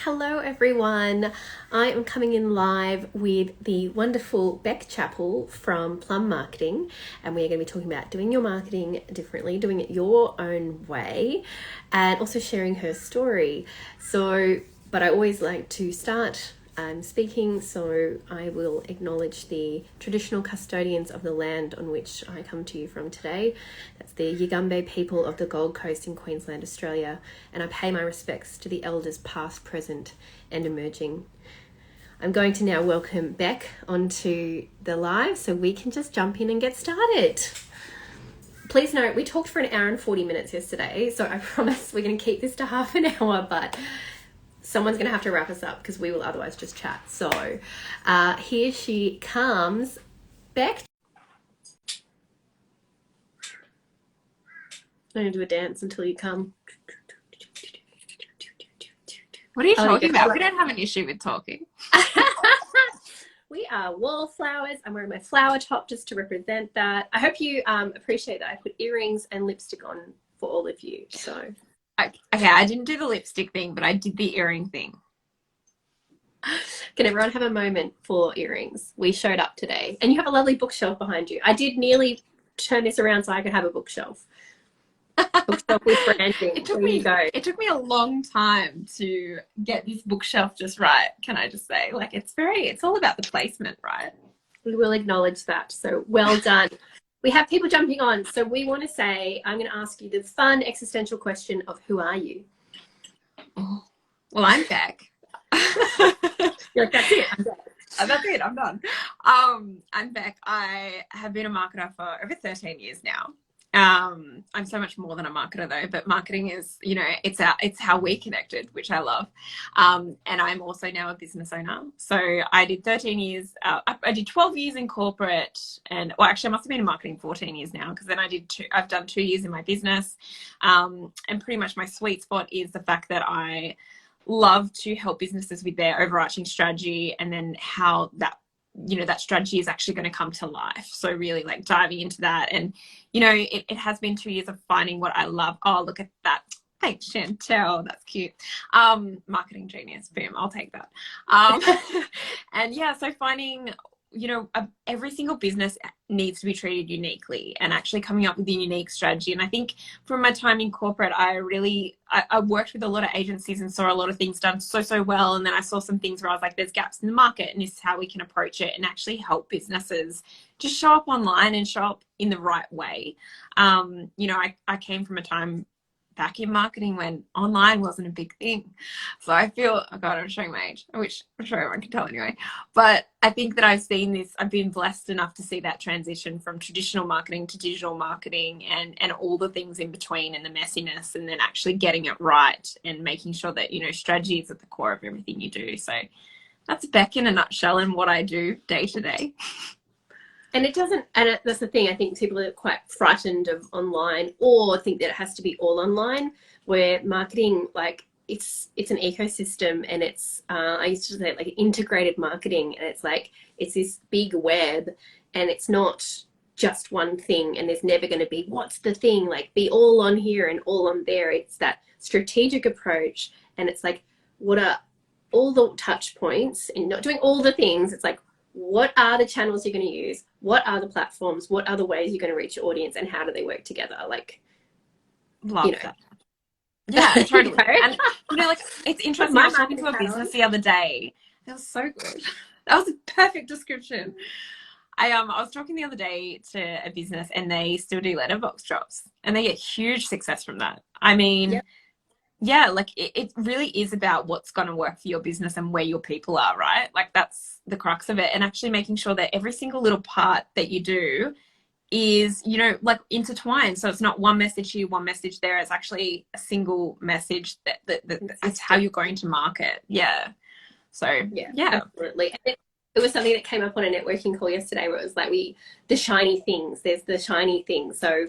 Hello everyone, I am coming in live with the wonderful Beck Chappell from Plum Marketing, and we're going to be talking about doing your marketing differently, doing it your own way, and also sharing her story. But I always like to start speaking, so I will acknowledge the traditional custodians of the land on which I come to you from today. That's the Yugambeh people of the Gold Coast in Queensland, Australia, and I pay my respects to the elders past, present and emerging. I'm going to now welcome Beck onto the live so we can just jump in and get started. Please note, we talked for an hour and 40 minutes yesterday, so I promise we're going to keep this to half an hour, but someone's going to have to wrap us up because we will otherwise just chat. So here she comes. Beck. I'm going to do a dance until you come. What are you talking about? We don't have an issue with talking. We are wallflowers. I'm wearing my flower top just to represent that. I hope you appreciate that I put earrings and lipstick on for all of you. So okay, I didn't do the lipstick thing, but I did the earring thing. Can everyone have a moment for earrings? We showed up today, and you have a lovely bookshelf behind you. I did nearly turn this around so I could have a bookshelf. Bookshelf with branding. It took me a long time to get this bookshelf just right. Can I just say, like, it's all about the placement, right? We will acknowledge that. So well done. We have people jumping on. So we want to say, I'm going to ask you the fun existential question of who are you? Oh, well, I'm Beck. You're like, that's it. I'm Beck. That's it. I'm done. I'm Beck. I have been a marketer for over 13 years now. I'm so much more than a marketer though, but marketing is, it's how we connected, which I love. And I'm also now a business owner. So I did 13 years, I did 12 years in corporate actually I must have been in marketing 14 years now, because then I've done 2 years in my business. And pretty much my sweet spot is the fact that I love to help businesses with their overarching strategy, and then how that strategy is actually going to come to life. So really like diving into that. And, it has been 2 years of finding what I love. Oh, look at that. Thanks, Chantel. That's cute. Marketing genius. Boom. I'll take that. And yeah, so finding, every single business needs to be treated uniquely, and actually coming up with a unique strategy. And I think from my time in corporate, I worked with a lot of agencies and saw a lot of things done so well. And then I saw some things where I was like, there's gaps in the market, and this is how we can approach it and actually help businesses just show up online and show up in the right way. I came from a time back in marketing when online wasn't a big thing. So I feel, oh God, I'm showing my age, which I'm sure everyone can tell anyway. But I think that I've been blessed enough to see that transition from traditional marketing to digital marketing, and all the things in between, and the messiness, and then actually getting it right and making sure that, strategy is at the core of everything you do. So that's Beck in a nutshell and what I do day to day. And that's the thing, I think people are quite frightened of online, or think that it has to be all online, where marketing, like, it's an ecosystem, and it's, I used to say like integrated marketing, and it's like, it's this big web, and it's not just one thing, and there's never going to be, what's the thing, like be all on here and all on there. It's that strategic approach, and it's like, what are all the touch points, and not doing all the things. It's like, what are the channels you're going to use? What are the platforms? What are the ways you're going to reach your audience, and how do they work together? Like, love that. Yeah, totally. And like, it's interesting. I was talking to a business the other day. That was so good. That was a perfect description. I was talking the other day to a business, and they still do letterbox drops, and they get huge success from that. I mean, yep. Yeah, like it really is about what's going to work for your business and where your people are, right? Like, that's the crux of it. And actually making sure that every single little part that you do is, like intertwined. So it's not one message here, one message there. It's actually a single message that's how you're going to market. Yeah. So yeah. Absolutely. And it was something that came up on a networking call yesterday, where it was like, the shiny things, there's the shiny things. So,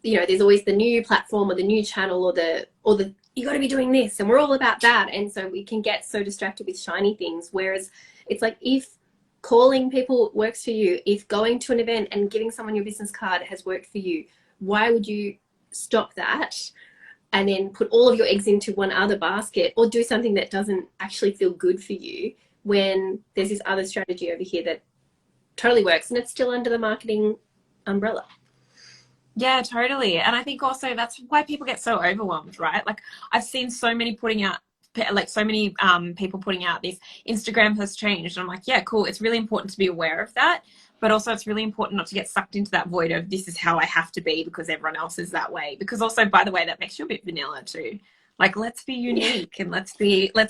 there's always the new platform or the new channel or the you got to be doing this, and we're all about that. And so we can get so distracted with shiny things. Whereas it's like, if calling people works for you, if going to an event and giving someone your business card has worked for you, why would you stop that and then put all of your eggs into one other basket, or do something that doesn't actually feel good for you when there's this other strategy over here that totally works and it's still under the marketing umbrella. Yeah, totally. And I think also that's why people get so overwhelmed, right? Like I've seen so many putting out, like so many people putting out this Instagram has changed. And I'm like, yeah, cool. It's really important to be aware of that. But also it's really important not to get sucked into that void of this is how I have to be because everyone else is that way. Because also, by the way, that makes you a bit vanilla too. Like, let's be unique and let's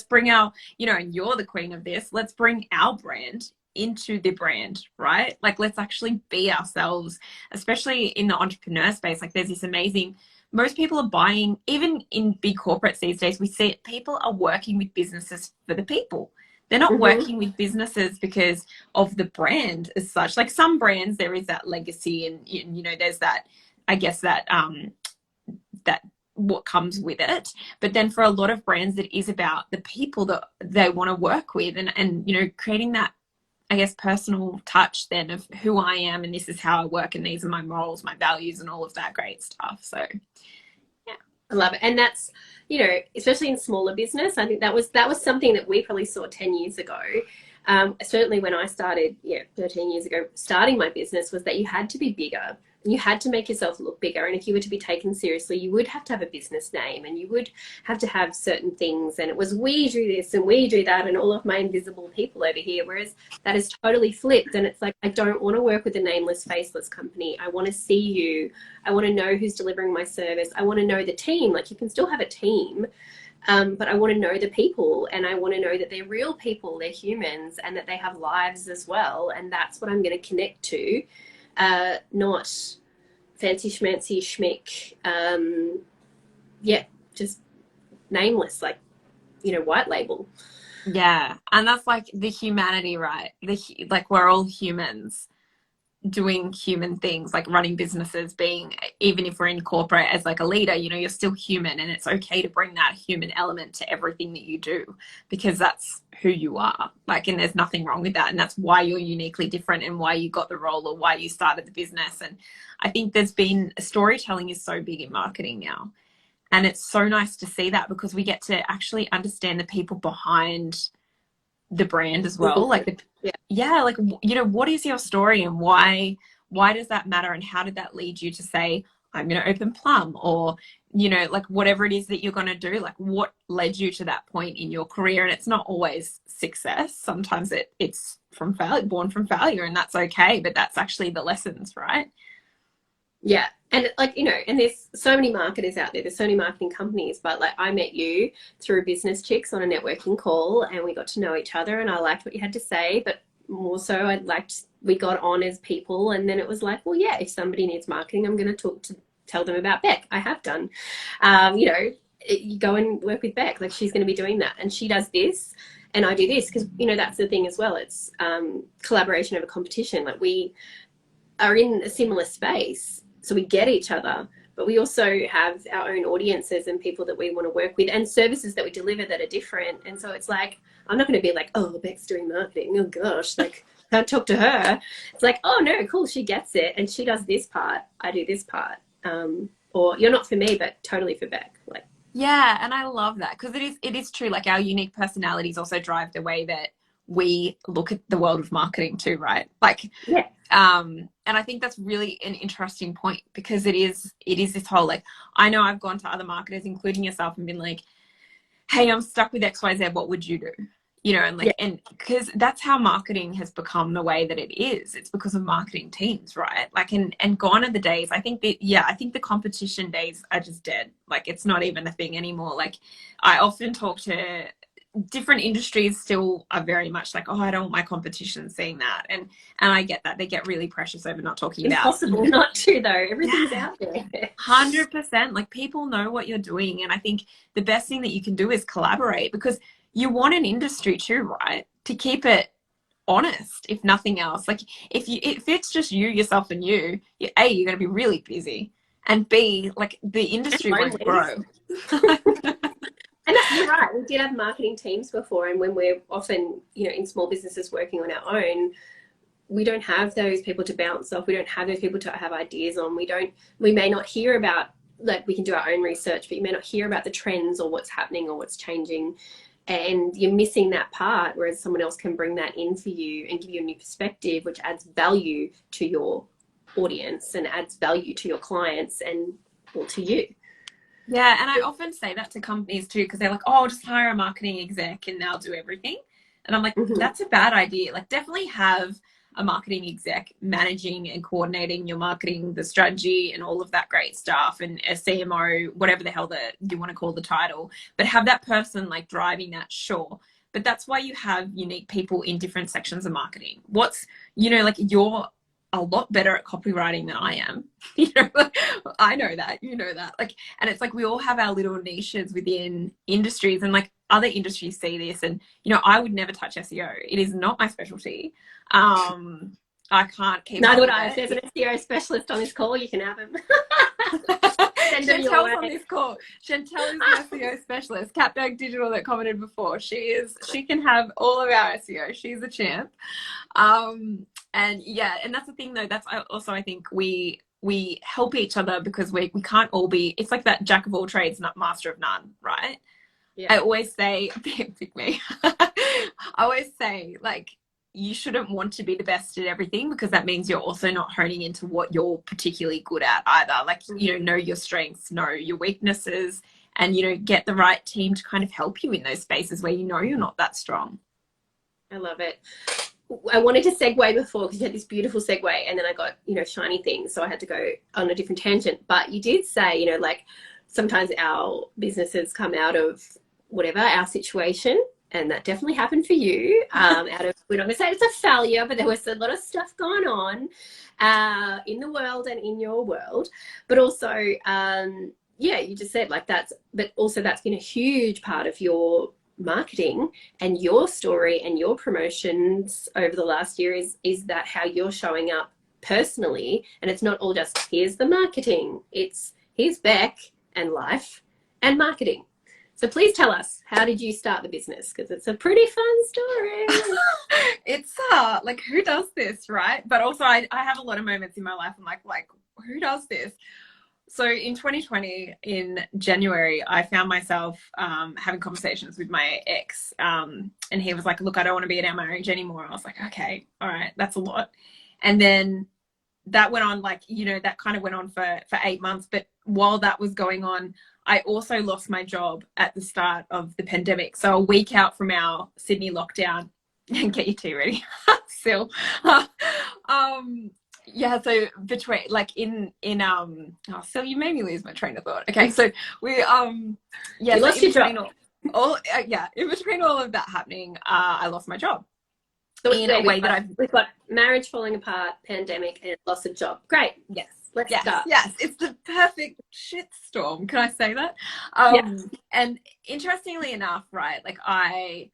bring our, you know, and you're the queen of this. Let's bring our brand into the brand, right? Like, let's actually be ourselves, especially in the entrepreneur space. Like, there's this amazing, most people are buying, even in big corporates these days, we see it, people are working with businesses for the people. They're not working with businesses because of the brand as such. Like some brands, there is that legacy and, you know, there's that, I guess that, that what comes with it. But then for a lot of brands, it is about the people that they want to work with and, you know, creating that, I guess, personal touch then of who I am and this is how I work and these are my morals, my values and all of that great stuff. So yeah, I love it. And that's, you know, especially in smaller business, I think that was something that we probably saw 10 years ago. Certainly when I started, 13 years ago, starting my business, was that you had to be bigger. You had to make yourself look bigger. And if you were to be taken seriously, you would have to have a business name and you would have to have certain things. And it was, we do this and we do that and all of my invisible people over here. Whereas that is totally flipped. And it's like, I don't want to work with a nameless, faceless company. I want to see you. I want to know who's delivering my service. I want to know the team. Like, you can still have a team. But I want to know the people and I want to know that they're real people, they're humans, and that they have lives as well. And that's what I'm going to connect to, not fancy schmancy schmick. Just nameless, like, you know, white label. yeah. And that's like the humanity, right? Like we're all humans doing human things, like running businesses, being, even if we're in corporate as like a leader, you know, you're still human and it's okay to bring that human element to everything that you do because that's who you are. Like, and there's nothing wrong with that. And that's why you're uniquely different and why you got the role or why you started the business. And I think storytelling is so big in marketing now. And it's so nice to see that because we get to actually understand the people behind the brand as well. Like, like, you know, what is your story and why does that matter? And how did that lead you to say, I'm going to open Plum, or, you know, like whatever it is that you're going to do, like what led you to that point in your career? And it's not always success. Sometimes it's from failure, born from failure, and that's okay. But that's actually the lessons, right? Yeah. And like, you know, and there's so many marketers out there. There's so many marketing companies, but like I met you through Business Chicks on a networking call and we got to know each other and I liked what you had to say, but more so we got on as people. And then it was like, well, yeah, if somebody needs marketing, I'm going to tell them about Beck. I have done, you know, you go and work with Beck. Like, she's going to be doing that and she does this and I do this. Because, you know, that's the thing as well. It's collaboration over competition. Like, we are in a similar space. So we get each other, but we also have our own audiences and people that we want to work with and services that we deliver that are different. And so it's like, I'm not going to be like, oh, Beck's doing marketing. Oh gosh, like, can't talk to her. It's like, oh no, cool, she gets it. And she does this part, I do this part. Or you're not for me, but totally for Beck. Like, yeah. And I love that because it is true. Like, our unique personalities also drive the way that we look at the world of marketing too, right? Like, yeah. And I think that's really an interesting point because it is this whole, like, I know I've gone to other marketers, including yourself, and been like, hey, I'm stuck with XYZ. What would you do? You know, and like, and because that's how marketing has become the way that it is. It's because of marketing teams, right? Like, and gone are the days. I think the competition days are just dead. Like, it's not even a thing anymore. Like, I often talk to different industries still are very much like, oh, I don't want my competition seeing that. And I get that. They get really precious over not talking about. Impossible not to, though. Everything's out there. 100%. Like, people know what you're doing. And I think the best thing that you can do is collaborate because you want an industry too, right? To keep it honest, if nothing else. Like, if it's just you, yourself and A, you're going to be really busy. And B, like, the industry won't grow. And you're right. We did have marketing teams before, and when we're often, you know, in small businesses working on our own, we don't have those people to bounce off. We don't have those people to have ideas on. We may not hear about like we can do our own research, but you may not hear about the trends or what's happening or what's changing, and you're missing that part, whereas someone else can bring that in for you and give you a new perspective, which adds value to your audience and adds value to your clients and, well, to you. Yeah, and I often say that to companies too, because they're like, oh, just hire a marketing exec and they'll do everything. And I'm like, that's a bad idea. Like, definitely have a marketing exec managing and coordinating your marketing, the strategy and all of that great stuff, and a CMO, whatever the hell that you want to call the title, but have that person like driving that, sure. But that's why you have unique people in different sections of marketing. What's, you know, like you're a lot better at copywriting than I am. You know, like, I know that, you know that. Like, and it's like we all have our little niches within industries, and like other industries see this. And you know, I would never touch SEO. It is not my specialty. I can't keep. Neither would I. If there's an SEO specialist on this call, you can have him. Chantel's on this call. Chantel is an SEO specialist. Catberg Digital that commented before. She can have all of our SEO. She's a champ. And yeah, and that's the thing though. That's also, I think we help each other because we can't all be. It's like that jack of all trades, not master of none, right? Yeah. I always say, pick me. I always say, like, you shouldn't want to be the best at everything, because that means you're also not honing into what you're particularly good at either. Like, you know your strengths, know your weaknesses, and, you know, get the right team to kind of help you in those spaces where you know you're not that strong. I love it. I wanted to segue before because you had this beautiful segue, and then I got, you know, shiny things. So I had to go on a different tangent. But you did say, you know, like sometimes our businesses come out of whatever our situation. And that definitely happened for you. Out of, we're not going to say it's a failure, but there was a lot of stuff going on in the world and in your world. But also, yeah, you just said like but also that's been a huge part of your marketing and your story and your promotions over the last year is that how you're showing up personally. And it's not all just here's the marketing. It's here's Beck and life and marketing. So please tell us, how did you start the business? Because it's a pretty fun story. It's like, who does this, right? But also I have a lot of moments in my life I'm like, who does this? So in 2020, in January, I found myself having conversations with my ex, and he was like, look, I don't want to be in our marriage anymore. I was like, okay, all right, that's a lot. And then that went on, like, you know, that kind of went on for 8 months. But while that was going on, I also lost my job at the start of the pandemic. So a week out from our Sydney lockdown, and get your tea ready, Sil. Yeah, so between, like, Sil, you made me lose my train of thought. Okay, so we yeah, you lost your job. In between all of that happening, I lost my job. So in a way that we've got marriage falling apart, pandemic, and loss of job. Great. Yes. Let's start. Yes, it's the perfect shitstorm. Can I say that? And interestingly enough, right, like I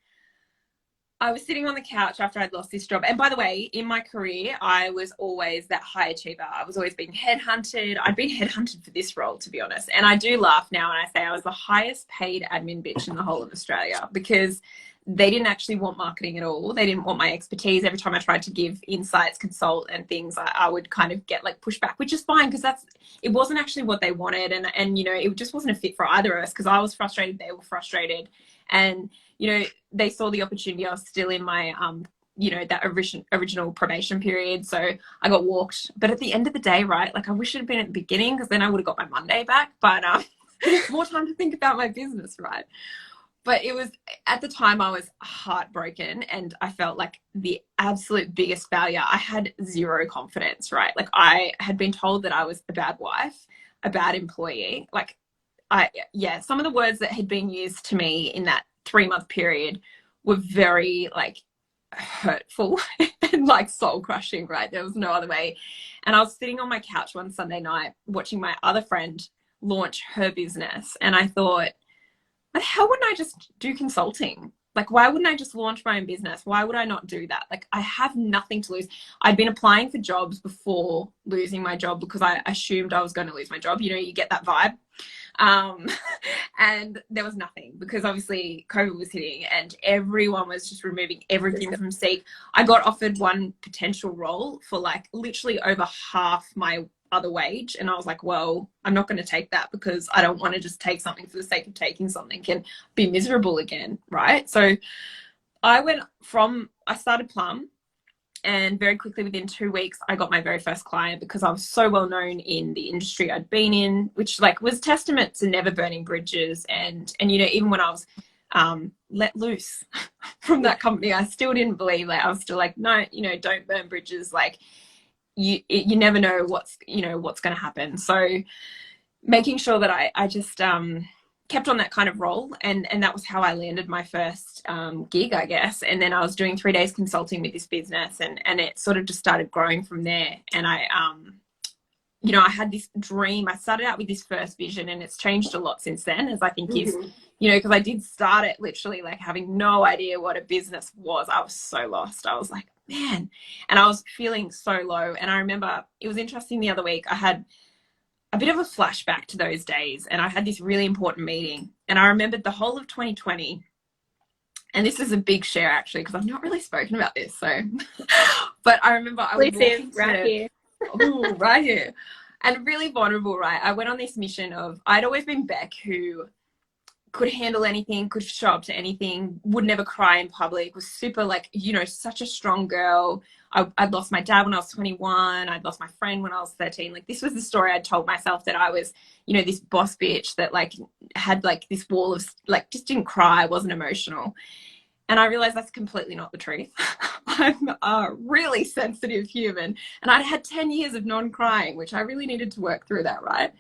was sitting on the couch after I'd lost this job. And by the way, in my career, I was always that high achiever. I was always being headhunted. I'd been headhunted for this role, to be honest. And I do laugh now when I say I was the highest paid admin bitch in the whole of Australia, because they didn't actually want marketing at all. They didn't want my expertise. Every time I tried to give insights, consult and things, I would kind of get like pushback, which is fine, because it wasn't actually what they wanted. And, you know, it just wasn't a fit for either of us, because I was frustrated. They were frustrated. And, you know, they saw the opportunity. I was still in my, you know, that original probation period. So I got walked. But at the end of the day, right, like I wish it had been at the beginning, because then I would have got my Monday back. But more time to think about my business, right? But it was, at the time, I was heartbroken, and I felt like the absolute biggest failure. I had zero confidence, right? Like, I had been told that I was a bad wife, a bad employee. Like, some of the words that had been used to me in that 3-month period were very, like, hurtful and, like, soul crushing, right? There was no other way. And I was sitting on my couch one Sunday night watching my other friend launch her business, and I thought, but how wouldn't I just do consulting? Like, why wouldn't I just launch my own business? Why would I not do that? Like, I have nothing to lose. I'd been applying for jobs before losing my job, because I assumed I was going to lose my job. You know, you get that vibe. And there was nothing, because obviously COVID was hitting and everyone was just removing everything from Seek. I got offered one potential role for like literally over half my other wage. And I was like, well, I'm not going to take that, because I don't want to just take something for the sake of taking something and be miserable again, right? So I started Plum, and very quickly within 2 weeks, I got my very first client, because I was so well known in the industry I'd been in, which like was testament to never burning bridges. And even when I was let loose from that company, I still didn't believe that. I was still like, no, don't burn bridges. Like you never know what's going to happen. So making sure that I just kept on that kind of role, and that was how I landed my first gig, I guess. And then I was doing 3 days consulting with this business, and it sort of just started growing from there. And I had this dream. I started out with this first vision, and it's changed a lot since then, as I think is, because I did start it literally like having no idea what a business was. I was so lost. I was like, man, and I was feeling so low. And I remember it was interesting, the other week I had a bit of a flashback to those days, and I had this really important meeting, and I remembered the whole of 2020. And this is a big share actually, because I've not really spoken about this. So, but I remember I was walking right here. right here, and really vulnerable, right? I went on this mission of, I'd always been Beck, who could handle anything, could show up to anything, would never cry in public, was super like, such a strong girl. I'd lost my dad when I was 21. I'd lost my friend when I was 13. Like, this was the story I'd told myself, that I was, this boss bitch that like had like this wall of like, just didn't cry, wasn't emotional. And I realized that's completely not the truth. I'm a really sensitive human, and I'd had 10 years of non-crying, which I really needed to work through that, right?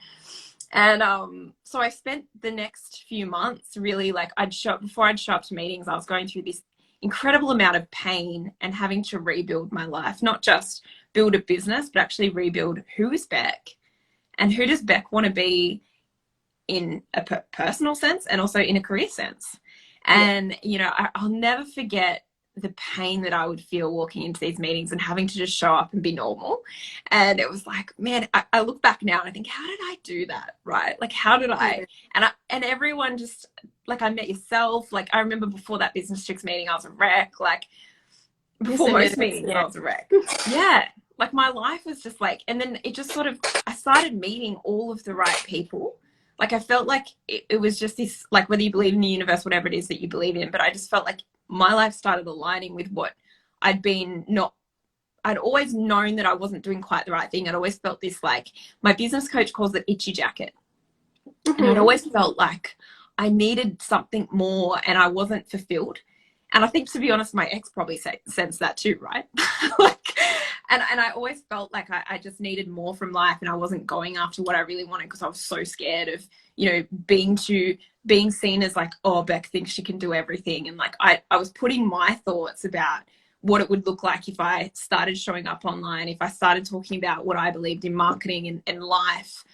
And so I spent the next few months really like, before I'd show up to meetings, I was going through this incredible amount of pain and having to rebuild my life, not just build a business, but actually rebuild who is Beck, and who does Beck want to be in a personal sense and also in a career sense. And, I'll never forget the pain that I would feel walking into these meetings and having to just show up and be normal. And it was like, man, I look back now and I think, how did I do that? Right? Like, how did I? And everyone just, like, I met yourself. Like, I remember before that Business Chicks meeting, I was a wreck. Like, before most meetings, I was a wreck. Yeah. Like, my life was just like, and then it just sort of, I started meeting all of the right people. Like, I felt like it was just this, like, whether you believe in the universe, whatever it is that you believe in, but I just felt like my life started aligning with what I'd always known that I wasn't doing quite the right thing. I'd always felt this, like, my business coach calls it itchy jacket. And I'd always felt like I needed something more and I wasn't fulfilled. And I think, to be honest, my ex probably sensed that too, right? Like, and I always felt like I just needed more from life, and I wasn't going after what I really wanted, because I was so scared of, being seen as like, oh, Beck thinks she can do everything. And like, I was putting my thoughts about what it would look like if I started showing up online, if I started talking about what I believed in marketing and life,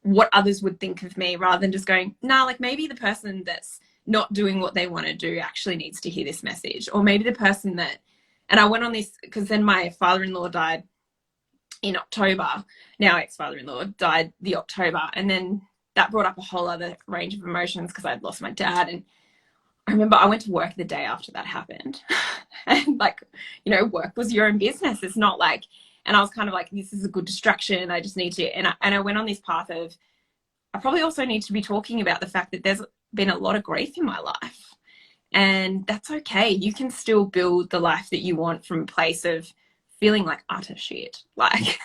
what others would think of me, rather than just going, nah, like, maybe the person that's not doing what they want to do actually needs to hear this message. Or maybe the person that, and I went on this, because then my father-in-law died in October. Now ex-father-in-law died the October. And then that brought up a whole other range of emotions, because I'd lost my dad. And I remember I went to work the day after that happened. And like, work was your own business. It's not like, and I was kind of like, this is a good distraction. I just need to, and I went on this path of, I probably also need to be talking about the fact that there's been a lot of grief in my life. And that's okay. You can still build the life that you want from a place of feeling like utter shit. Like,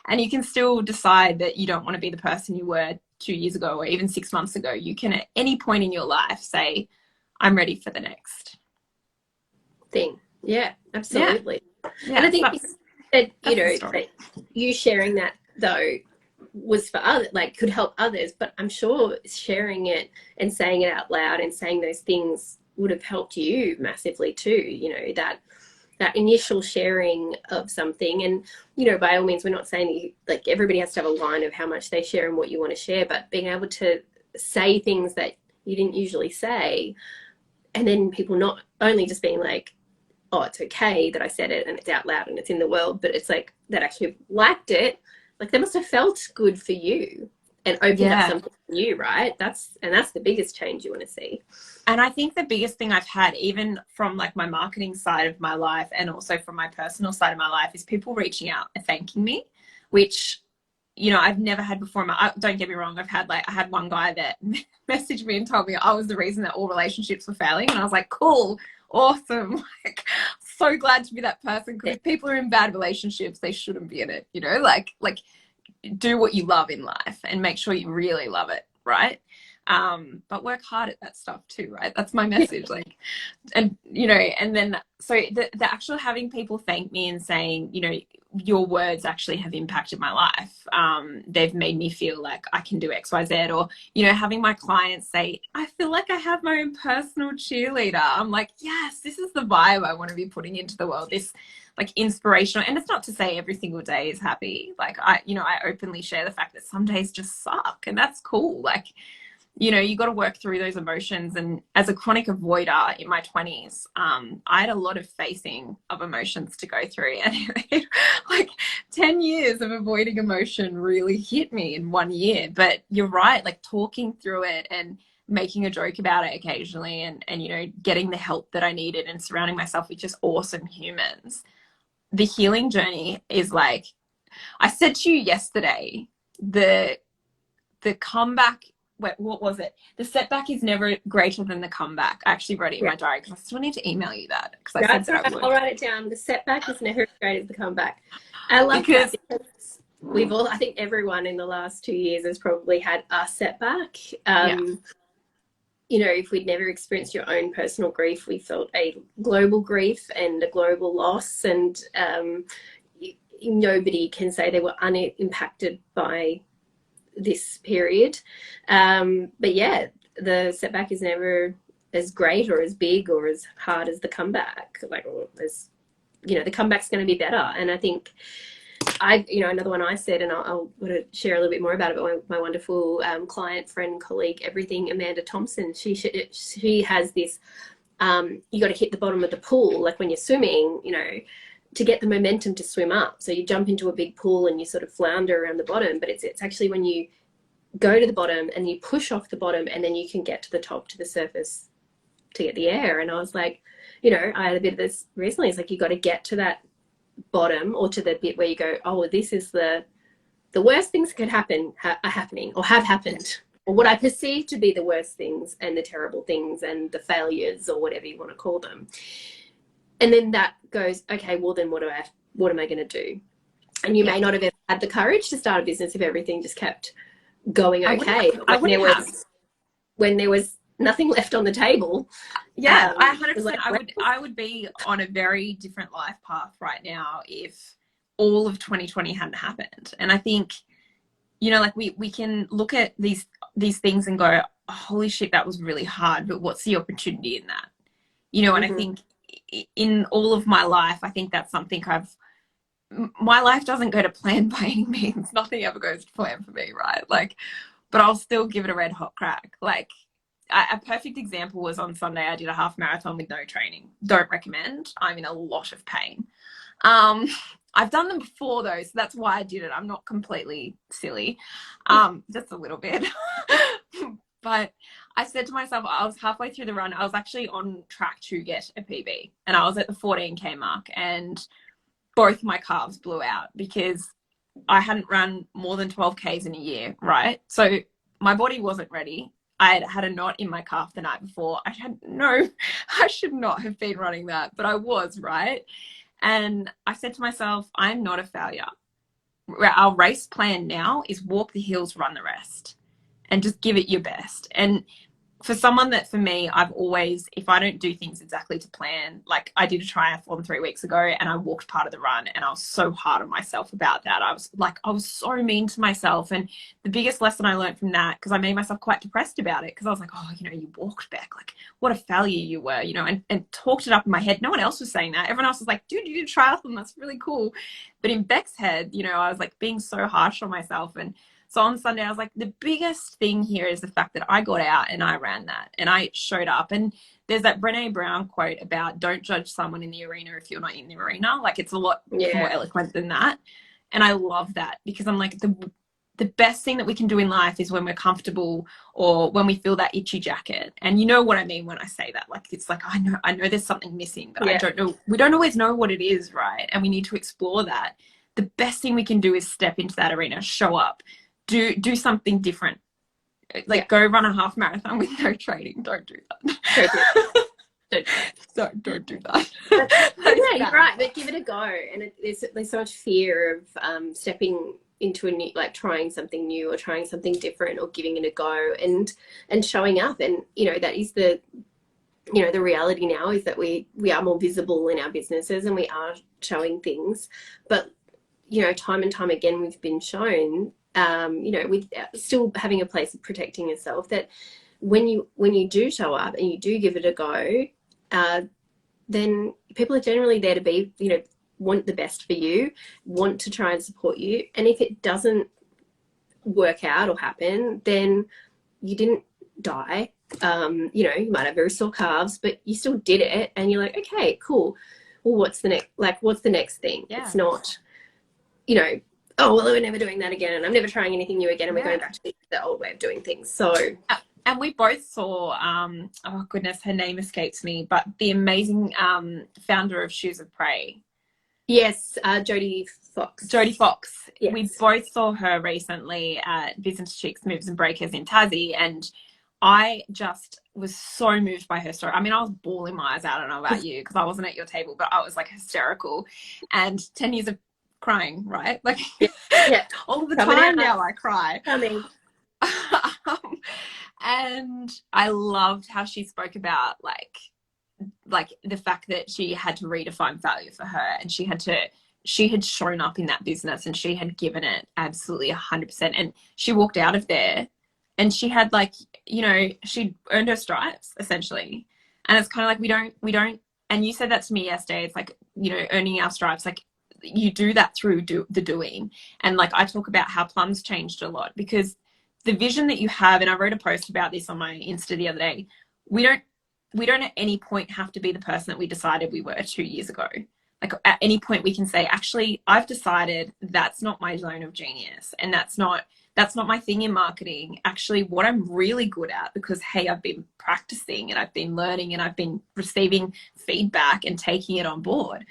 and you can still decide that you don't want to be the person you were 2 years ago or even 6 months ago. You can at any point in your life say, I'm ready for the next thing. Yeah, absolutely. Yeah, and I think that, you sharing that though was for others, like, could help others, but I'm sure sharing it and saying it out loud and saying those things would have helped you massively too. That initial sharing of something. And by all means, we're not saying like everybody has to have a line of how much they share and what you want to share, but being able to say things that you didn't usually say, and then people not only just being like, oh, it's okay that I said it and it's out loud and it's in the world, but it's like that actually liked it. Like, that must have felt good for you and opened up something new, right? That's the biggest change you want to see. And I think the biggest thing I've had, even from like my marketing side of my life and also from my personal side of my life, is people reaching out and thanking me, which you know, I've never had before. Don't get me wrong. I had one guy that messaged me and told me I was the reason that all relationships were failing. And I was like, cool, awesome. Like, so glad to be that person, because if people are in bad relationships, they shouldn't be in it, you know, like do what you love in life and make sure you really love it. Right. But work hard at that stuff too, right? That's my message. Like, and you know, and then so the actual having people thank me and saying, you know, your words actually have impacted my life. They've made me feel like I can do X, Y, Z, or, you know, having my clients say, I feel like I have my own personal cheerleader. I'm like, yes, this is the vibe I want to be putting into the world. This like inspirational, and it's not to say every single day is happy. Like I openly share the fact that some days just suck, and that's cool. Like, you know, you got to work through those emotions. And as a chronic avoider in my 20s, I had a lot of facing of emotions to go through. And like 10 years of avoiding emotion really hit me in 1 year. But you're right, like talking through it and making a joke about it occasionally, and you know, getting the help that I needed and surrounding myself with just awesome humans. The healing journey is like, I said to you yesterday, the comeback, what was it? The setback is never greater than the comeback. I actually wrote it in my diary because I still need to email you that, because I said that I would. I'll write it down. The setback is never as great as the comeback. I love that, because we've all, I think everyone in the last 2 years has probably had a setback. You know, if we'd never experienced your own personal grief, we felt a global grief and a global loss, and nobody can say they were unimpacted by this period. But yeah, the setback is never as great or as big or as hard as the comeback. Like, or as, you know, the comeback's going to be better. And I think you know, another one I said, and I'll share a little bit more about it, but my wonderful client, friend, colleague, everything, Amanda Thompson, she has this, you got to hit the bottom of the pool, like when you're swimming, you know, to get the momentum to swim up. So you jump into a big pool and you sort of flounder around the bottom, but it's actually when you go to the bottom and you push off the bottom, and then you can get to the top, to the surface, to get the air. And I was like, you know, I had a bit of this recently. It's like, you got to get to that bottom, or to the bit where you go, oh, this is the worst things that could happen are happening, or have happened, or what I perceive to be the worst things and the terrible things and the failures, or whatever you want to call them. And then that goes, okay, well then what am I going to do? And you may not have ever had the courage to start a business if everything just kept going okay. When there was nothing left on the table. Yeah, I 100%. I would be on a very different life path right now if all of 2020 hadn't happened. And I think, you know, like we can look at these things and go, oh, holy shit, that was really hard, but what's the opportunity in that? You know, and I think in all of my life, I think that's something my life doesn't go to plan by any means. Nothing ever goes to plan for me, right? Like, but I'll still give it a red hot crack. Like, a perfect example was on Sunday, I did a half marathon with no training. Don't recommend. I'm in a lot of pain. I've done them before though, so that's why I did it. I'm not completely silly, just a little bit. But I said to myself, I was halfway through the run. I was actually on track to get a PB, and I was at the 14K mark, and both my calves blew out because I hadn't run more than 12Ks in a year, right? So my body wasn't ready. I had a knot in my calf the night before. I should not have been running that, but I was, right? And I said to myself, I'm not a failure. Our race plan now is walk the hills, run the rest, and just give it your best. And for someone that, for me, I've always, if I don't do things exactly to plan, like I did a triathlon 3 weeks ago and I walked part of the run, and I was so hard on myself about that. I was so mean to myself. And the biggest lesson I learned from that, because I made myself quite depressed about it, because I was like, oh, you know, you walked back, like what a failure you were, you know, and talked it up in my head. No one else was saying that. Everyone else was like, dude, you did a triathlon, that's really cool. But in Beck's head, you know, I was like being so harsh on myself. And so on Sunday, I was like, the biggest thing here is the fact that I got out and I ran that and I showed up. And there's that Brené Brown quote about don't judge someone in the arena if you're not in the arena. Like, it's a lot more eloquent than that. And I love that, because I'm like, the best thing that we can do in life is when we're comfortable, or when we feel that itchy jacket. And you know what I mean when I say that. Like, it's like, I know there's something missing, but I don't know. We don't always know what it is, right? And we need to explore that. the best thing we can do is step into that arena, show up, do something different. Like, go run a half marathon with no training. Don't do that. Don't do that. Yeah, you're right. But give it a go. And there's so much fear of stepping into a new, like trying something new or trying something different or giving it a go and showing up. And that is the reality now, is that we are more visible in our businesses and we are showing things. But time and time again, we've been shown, with still having a place of protecting yourself, that when you do show up and you do give it a go, then people are generally there to be, want the best for you, want to try and support you. And if it doesn't work out or happen, then you didn't die. You might have very sore calves, but you still did it, and you're like, okay, cool. Well, what's the next thing? Yeah. It's not, oh, well, we're never doing that again, and I'm never trying anything new again, and we're going back to the old way of doing things. So, and we both saw, oh goodness, her name escapes me, but the amazing founder of Shoes of Prey. Yes, Jodie Fox. Yes. We both saw her recently at Business Chicks, Moves and Breakers in Tassie, and I just was so moved by her story. I mean, I was bawling my eyes out. I don't know about you because I wasn't at your table, but I was like hysterical. And 10 years of crying, right? Like, all the time now I cry. And I loved how she spoke about like the fact that she had to redefine value for her, and she had shown up in that business and she had given it absolutely 100%. And she walked out of there and she had she'd earned her stripes essentially. And it's kind of like, we don't, and you said that to me yesterday. It's like, earning our stripes, like you do that through the doing. And like, I talk about how Plum's changed a lot, because the vision that you have, and I wrote a post about this on my Insta the other day, we don't at any point have to be the person that we decided we were 2 years ago. Like at any point we can say, actually, I've decided that's not my zone of genius, and that's not my thing in marketing. Actually, what I'm really good at, because hey, I've been practicing and I've been learning and I've been receiving feedback and taking it on board.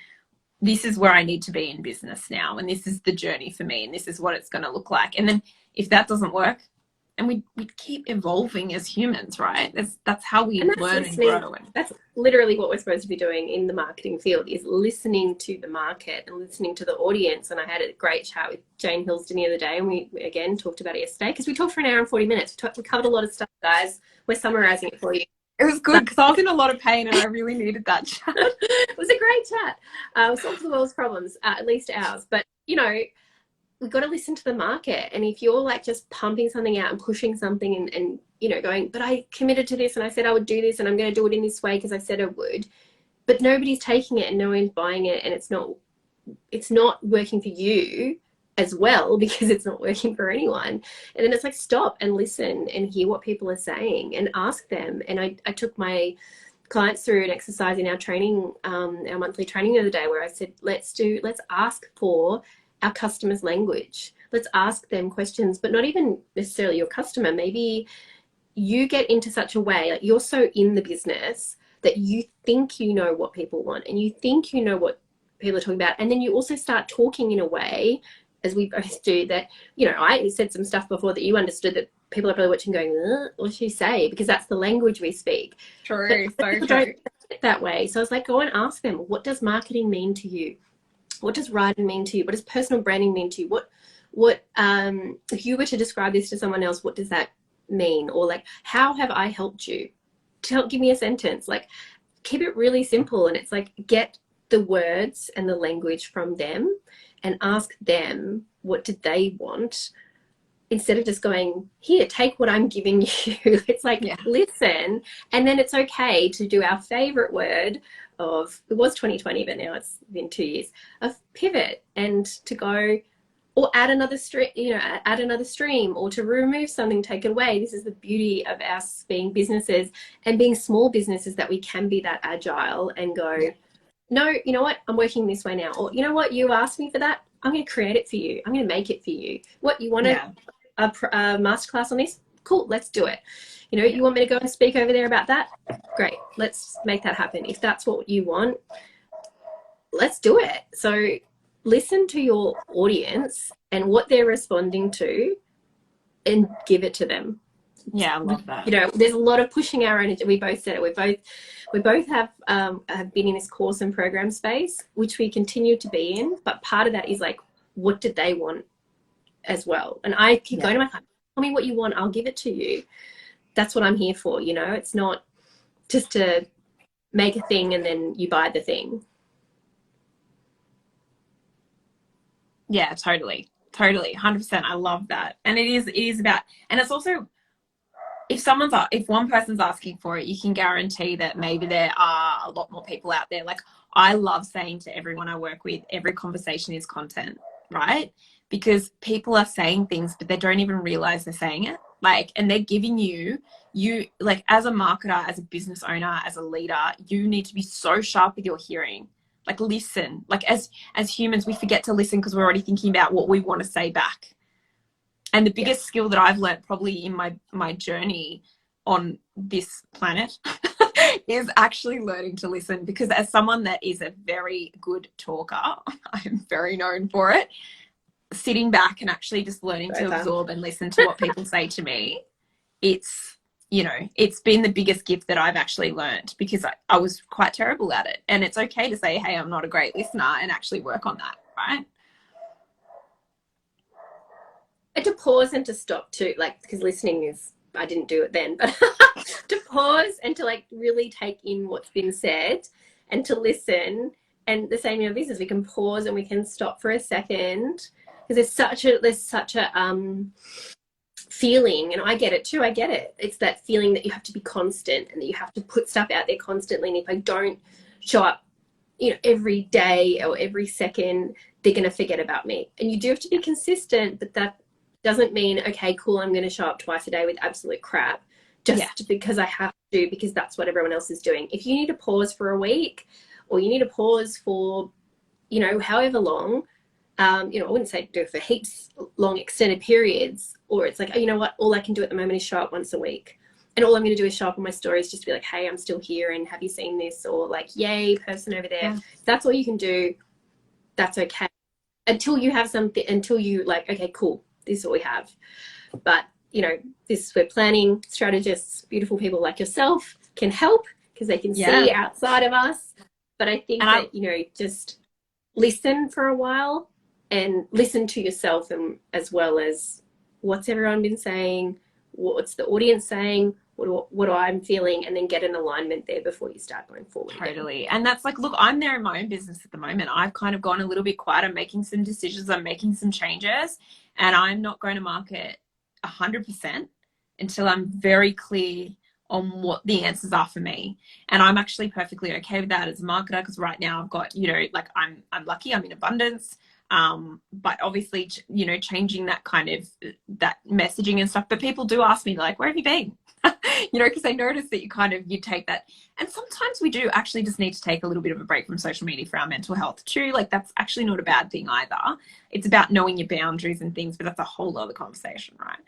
This is where I need to be in business now, and this is the journey for me, and this is what it's going to look like. And then if that doesn't work, and we keep evolving as humans, right? That's how we learn and grow. That's literally what we're supposed to be doing in the marketing field, is listening to the market and listening to the audience. And I had a great chat with Jane Hilsden the other day, and we again talked about it yesterday, because we talked for an hour and 40 minutes. We covered a lot of stuff, guys. We're summarizing it for you. It was good because I was in a lot of pain and I really needed that chat. It was a great chat. We solved the world's problems, at least ours. But, we've got to listen to the market. And if you're like just pumping something out and pushing something and going, but I committed to this and I said I would do this and I'm going to do it in this way because I said I would, but nobody's taking it and no one's buying it, and it's not working for you as well, because it's not working for anyone. And then it's like, stop and listen and hear what people are saying and ask them. And I took my clients through an exercise in our training, our monthly training the other day, where I said, let's ask for our customers' language. Let's ask them questions, but not even necessarily your customer. Maybe you get into such a way, like you're so in the business that you think you know what people want and you think you know what people are talking about. And then you also start talking in a way, as we both do, that, I said some stuff before that you understood that people are probably watching going, what should you say? Because that's the language we speak. True, but people don't think that way. So I was like, go and ask them, what does marketing mean to you? What does writing mean to you? What does personal branding mean to you? What if you were to describe this to someone else, what does that mean? Or like, how have I helped you? Give me a sentence. Like, keep it really simple. And it's like, get the words and the language from them and ask them, what did they want? Instead of just going, here, take what I'm giving you. It's like, listen. And then it's okay to do our favorite word of, it was 2020, but now it's been 2 years, of pivot, and to go, or add another stream, or to remove something, take it away. This is the beauty of us being businesses and being small businesses, that we can be that agile and go, no, you know what, I'm working this way now. Or, you know what, you asked me for that, I'm going to create it for you. I'm going to make it for you. What, you want a masterclass on this? Cool, let's do it. You want me to go and speak over there about that? Great, let's make that happen. If that's what you want, let's do it. So listen to your audience and what they're responding to and give it to them. Yeah, I love that. You know, there's a lot of pushing our own. We both said it. We both have been in this course and program space, which we continue to be in. But part of that is like, what did they want as well? And I keep going to my client, tell me what you want, I'll give it to you. That's what I'm here for. You know, it's not just to make a thing and then you buy the thing. Yeah, totally. 100%. I love that. And it is about, and it's also, if one person's asking for it, you can guarantee that maybe there are a lot more people out there. Like, I love saying to everyone I work with, every conversation is content, right? Because people are saying things, but they don't even realize they're saying it. Like, and they're giving you like, as a marketer, as a business owner, as a leader, you need to be so sharp with your hearing. Like, listen. Like, as humans, we forget to listen because we're already thinking about what we want to say back. And the biggest skill that I've learned probably in my journey on this planet is actually learning to listen, because as someone that is a very good talker, I'm very known for it, sitting back and actually just learning to absorb and listen to what people say to me, it's, you know, it's been the biggest gift that I've actually learned, because I was quite terrible at it. And it's okay to say, hey, I'm not a great listener, and actually work on that, right? And to pause and to stop too, like, because listening is, I didn't do it then, but to pause and to like really take in what's been said and to listen. And the same in our business, we can pause and we can stop for a second, because there's such a feeling, and I get it too. I get it. It's that feeling that you have to be constant and that you have to put stuff out there constantly. And if I don't show up, you know, every day or every second, they're going to forget about me. And you do have to be consistent, but that doesn't mean, okay, cool, I'm going to show up twice a day with absolute crap just because I have to, because that's what everyone else is doing. If you need to pause for a week, or you need to pause for, you know, however long, you know, I wouldn't say do it for heaps long extended periods, or it's like, oh, you know what, all I can do at the moment is show up once a week. And all I'm going to do is show up on my stories just to be like, hey, I'm still here, and have you seen this? Or like, yay, person over there. If that's all you can do, that's okay. Until you have something, until you like, okay, cool, this is what we have. But, you know, this is where planning strategists, beautiful people like yourself can help, because they can see outside of us. But I think that, you know, just listen for a while and listen to yourself, and as well as what's everyone been saying, what's the audience saying, what I'm feeling, and then get an alignment there before you start going forward. Totally. And that's like, look, I'm there in my own business at the moment. I've kind of gone a little bit quiet. I'm making some decisions. I'm making some changes, and I'm not going to market 100% until I'm very clear on what the answers are for me. And I'm actually perfectly okay with that as a marketer, because right now I've got, you know, like I'm lucky, I'm in abundance. But obviously, you know, changing that kind of that messaging and stuff. But people do ask me, like, where have you been? You know, because they notice that you take that. And sometimes we do actually just need to take a little bit of a break from social media for our mental health too. Like, that's actually not a bad thing either. It's about knowing your boundaries and things, but that's a whole other conversation, right?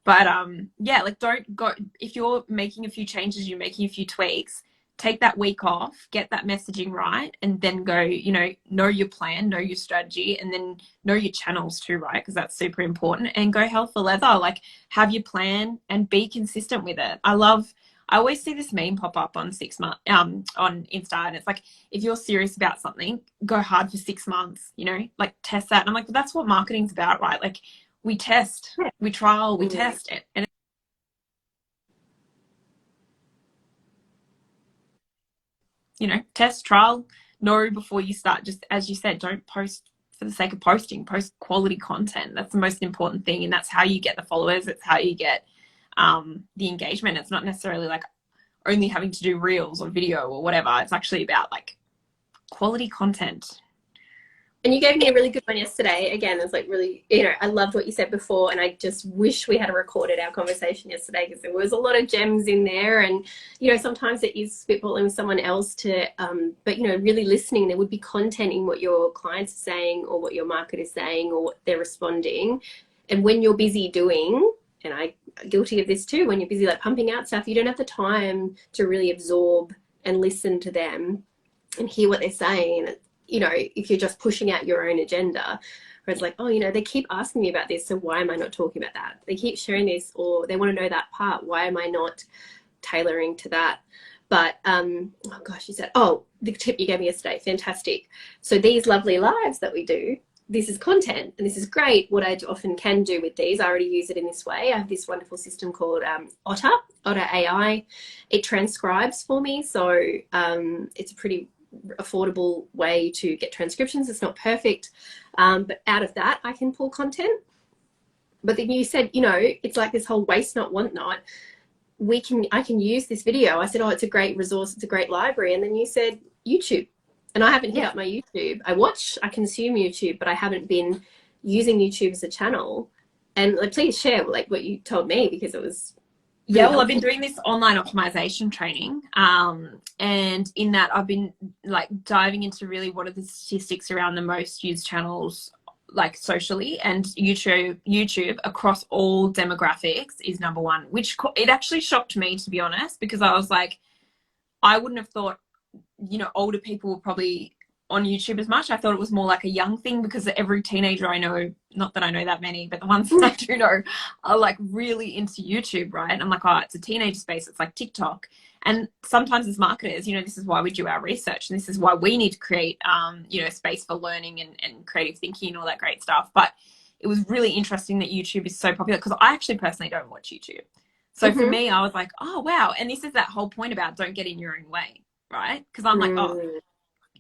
But yeah, like, don't go, if you're making a few changes, you're making a few tweaks, take that week off, get that messaging right, and then go, you know your plan, know your strategy, and then know your channels too, right? Because that's super important. And go hell for leather. Like, have your plan and be consistent with it. I always see this meme pop up on 6 months on Insta, and it's like, if you're serious about something, go hard for 6 months, you know, like, test that. And I'm like, well, that's what marketing's about, right? Like, we test, we trial, we test it. And you know, test, trial, know before you start. Just as you said, don't post for the sake of posting. Post quality content. That's the most important thing, and that's how you get the followers. It's how you get the engagement. It's not necessarily like only having to do reels or video or whatever. It's actually about like quality content. And you gave me a really good one yesterday. Again, it's like really, you know, I loved what you said before, and I just wish we had recorded our conversation yesterday, because there was a lot of gems in there. And, you know, sometimes it is spitballing with someone else but, you know, really listening. There would be content in what your clients are saying, or what your market is saying, or what they're responding. And when you're busy doing, and I'm guilty of this too, when you're busy like pumping out stuff, you don't have the time to really absorb and listen to them and hear what they're saying. you know, if you're just pushing out your own agenda, where it's like, oh, you know, they keep asking me about this, so why am I not talking about that? They keep sharing this, or they want to know that part. Why am I not tailoring to that? But oh gosh, you said, oh, the tip you gave me yesterday, fantastic. So these lovely lives that we do, this is content, and this is great. What I often can do with these, I already use it in this way. I have this wonderful system called Otter AI. It transcribes for me, so it's a pretty affordable way to get transcriptions. It's not perfect, but out of that I can pull content. But then you said, you know, it's like this whole waste not, want not. I can use this video. I said, oh, it's a great resource, it's a great library. And then you said YouTube, and I haven't hit up my YouTube. I consume YouTube, but I haven't been using YouTube as a channel. And like, please share like what you told me, because it was really well, I've been doing this online optimization training, and in that I've been like diving into really what are the statistics around the most used channels like socially, and YouTube across all demographics is number one, which it actually shocked me, to be honest, because I was like, I wouldn't have thought, you know, older people were probably on YouTube as much. I thought it was more like a young thing, because every teenager I know, not that I know that many, but the ones that I do know are like really into YouTube, right? And I'm like, oh, it's a teenager space. It's like TikTok. And sometimes as marketers, you know, this is why we do our research, and this is why we need to create, you know, space for learning and creative thinking and all that great stuff. But it was really interesting that YouTube is so popular, because I actually personally don't watch YouTube. So for me, I was like, oh, wow. And this is that whole point about don't get in your own way, right? Because I'm like, oh,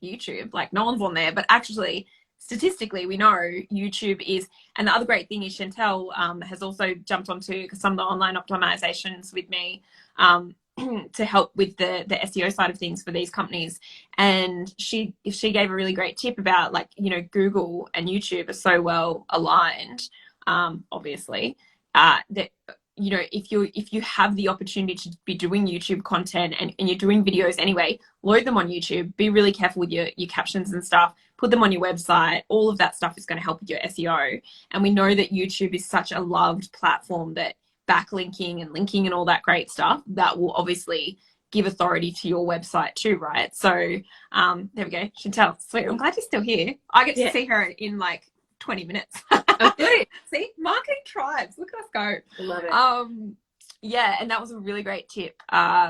YouTube, like no one's on there. But actually, statistically, we know YouTube is, and the other great thing is Chantel has also jumped onto some of the online optimizations with me to help with the SEO side of things for these companies. And she gave a really great tip about, like, you know, Google and YouTube are so well aligned, obviously, that, you know, if you have the opportunity to be doing YouTube content and you're doing videos anyway, load them on YouTube. Be really careful with your captions and stuff. Put them on your website. All of that stuff is going to help with your SEO. And we know that YouTube is such a loved platform that backlinking and linking and all that great stuff, that will obviously give authority to your website too, right? So there we go. Chantel, sweet. I'm glad you're still here. I get to see her in like 20 minutes. Oh, good. See, marketing tribes. Look at us go. I love it. Yeah, and that was a really great tip,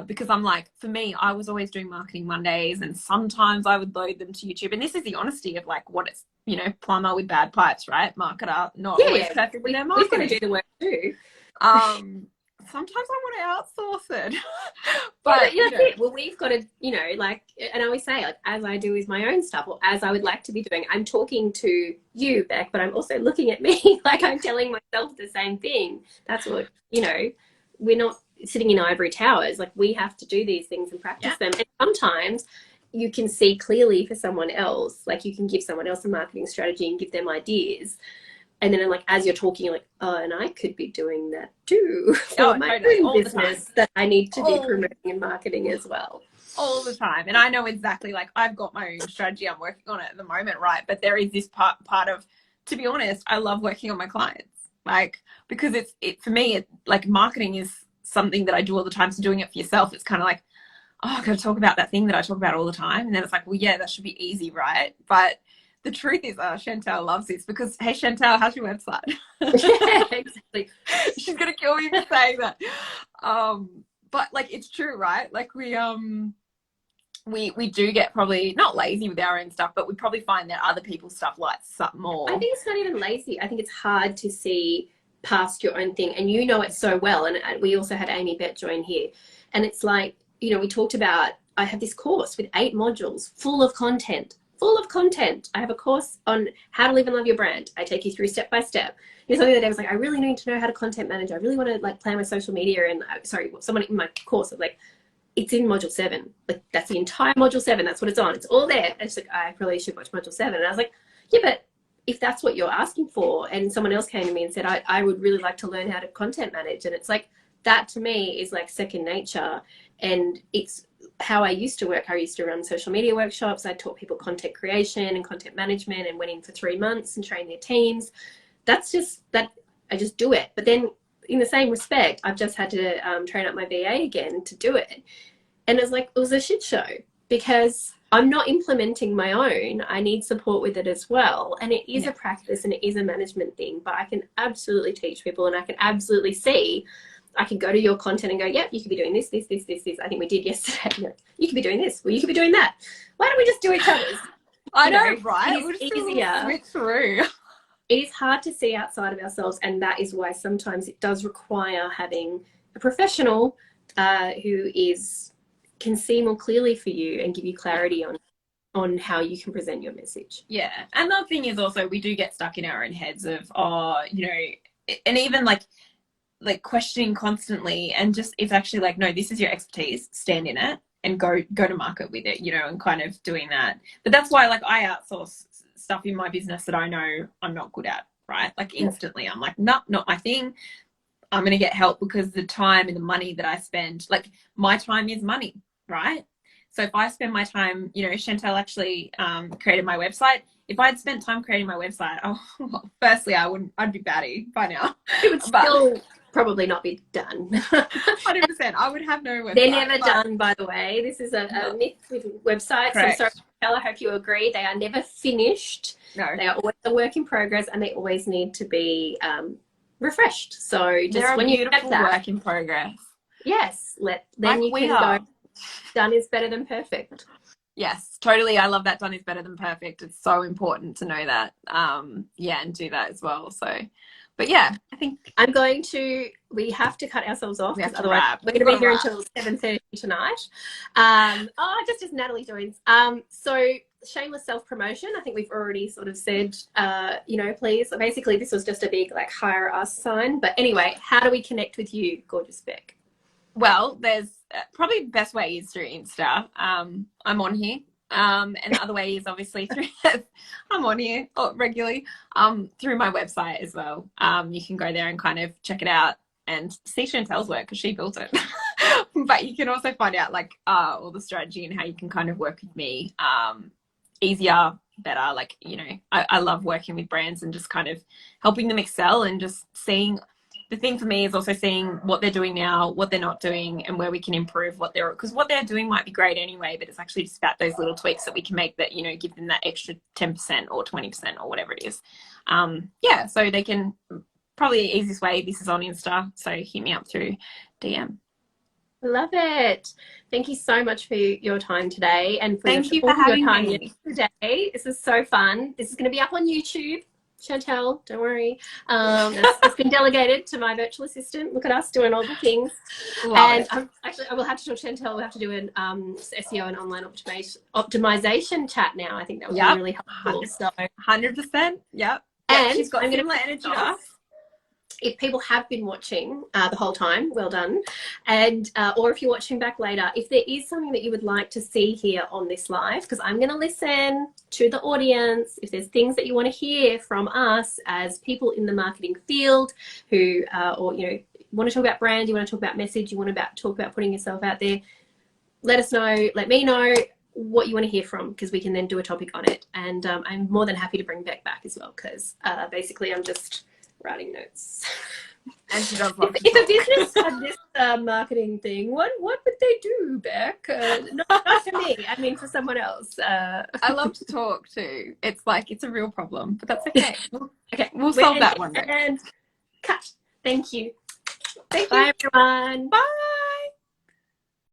because I'm like, for me, I was always doing Marketing Mondays, and sometimes I would load them to YouTube. And this is the honesty of like what it's, you know, plumber with bad pipes, right? Marketer, not always perfect with their marketing. We've got to do the work too. Sometimes I want to outsource it. But you know, well, we've got to, you know, like, and I always say, like, as I do with my own stuff, or as I would like to be doing, I'm talking to you, Beck, but I'm also looking at me, like I'm telling myself the same thing. That's what, you know, we're not sitting in ivory towers. Like, we have to do these things and practice them. And sometimes you can see clearly for someone else, like you can give someone else a marketing strategy and give them ideas. And then, like, as you're talking, you're like, oh, and I could be doing that too for my own business that I need to be promoting and marketing as well. All the time. And I know exactly, like, I've got my own strategy. I'm working on it at the moment, right? But there is this part of, to be honest, I love working on my clients. Like, because for me, like, marketing is something that I do all the time. So doing it for yourself, it's kind of like, oh, I've got to talk about that thing that I talk about all the time. And then it's like, well, yeah, that should be easy, right? But the truth is, Chantel loves this, because, hey, Chantel, how's your website? Yeah, exactly. She's going to kill me for saying that. But, like, it's true, right? Like, we do get probably not lazy with our own stuff, but we probably find that other people's stuff lights up more. I think it's not even lazy. I think it's hard to see past your own thing, and you know it so well. And we also had Amy Bett join here, and it's like, you know, we talked about, I have this course with 8 modules full of content. I have a course on how to live and love your brand. I take you through step by step. You know, something the other day was like, I really need to know how to content manage. I really want to, like, plan my social media. And someone in my course was like, it's in module 7. Like, that's the entire module 7. That's what it's on. It's all there. And it's like, I probably should watch module 7. And I was like, yeah, but if that's what you're asking for, and someone else came to me and said, I would really like to learn how to content manage. And it's like, that to me is like second nature. And it's how I used to work. I used to run social media workshops. I taught people content creation and content management, and went in for 3 months and trained their teams. That's just that. I just do it. But then in the same respect, I've just had to train up my VA again to do it. And it was like, it was a shit show, because I'm not implementing my own. I need support with it as well. And it is Yeah. a practice and it is a management thing, but I can absolutely teach people and I can absolutely see. I can go to your content and go, yep, you could be doing this, this, this, this, this. I think we did yesterday. No, you could be doing this. Well, you could be doing that. Why don't we just do each other's? I know, right? It is We'll just easier. switch through. It is hard to see outside of ourselves, and that is why sometimes it does require having a professional who can see more clearly for you and give you clarity on how you can present your message. Yeah. And the thing is also we do get stuck in our own heads of, oh, you know, and even like questioning constantly, and just it's actually like, no, this is your expertise, stand in it and go to market with it, you know, and kind of doing that. But that's why like I outsource stuff in my business that I know I'm not good at, right? Like instantly I'm like, no, not my thing. I'm going to get help, because the time and the money that I spend, like my time is money, right? So if I spend my time, you know, Chantel actually created my website. If I'd spent time creating my website, well, firstly, I'd be batty by now. It would still probably not be done. 100%. I would have no website. They're never done, by the way. This is a myth with websites. Correct. I'm sorry, Chantel, I hope you agree. They are never finished. No. They are always a work in progress, and they always need to be refreshed. So just they're when a you beautiful that, work in progress. yes, then like you can go. Done is better than perfect. Yes, totally. I love that. Done is better than perfect. It's so important to know that. Yeah, and do that as well. So, but yeah, I think we have to cut ourselves off, because otherwise we're going to be here until 7:30 tonight. Just as Natalie joins. So shameless self-promotion. I think we've already sort of said, you know, please. Basically, this was just a big like hire us sign. But anyway, how do we connect with you, gorgeous Beck? Well, there's probably the best way is through Insta. I'm on here. And the other way is obviously through, I'm on here regularly, through my website as well. You can go there and kind of check it out and see Chantel's work, because she built it. But you can also find out like all the strategy and how you can kind of work with me easier, better. Like, you know, I love working with brands and just kind of helping them excel, and just seeing. The thing for me is also seeing what they're doing now, what they're not doing, and where we can improve because what they're doing might be great anyway, but it's actually just about those little tweaks that we can make that, you know, give them that extra 10% or 20% or whatever it is. Yeah, so they can, probably the easiest way, this is on Insta, so hit me up through DM. Love it. Thank you so much for your time today, and thank you for having me today. This is so fun. This is going to be up on YouTube. Chantel, don't worry. It's been delegated to my virtual assistant. Look at us doing all the things. I will have to tell Chantel, we'll have to do an SEO and online optimization chat now. I think that would be really helpful. 100%. Yep. And she's got similar energy to us. If people have been watching the whole time, well done. And or if you're watching back later, if there is something that you would like to see here on this live, because I'm going to listen to the audience, if there's things that you want to hear from us as people in the marketing field who, or, you know, want to talk about brand, you want to talk about message, you want to talk about putting yourself out there, let us know, let me know what you want to hear from, because we can then do a topic on it. And I'm more than happy to bring Beck back as well, because basically I'm just writing notes. And she does love if a business had this marketing thing, what would they do, Beck? Not for me. I mean, for someone else. I love to talk too. It's like, it's a real problem, but that's okay. We'll solve that one day. And cut. Thank you. Thank you. Bye, everyone. Bye.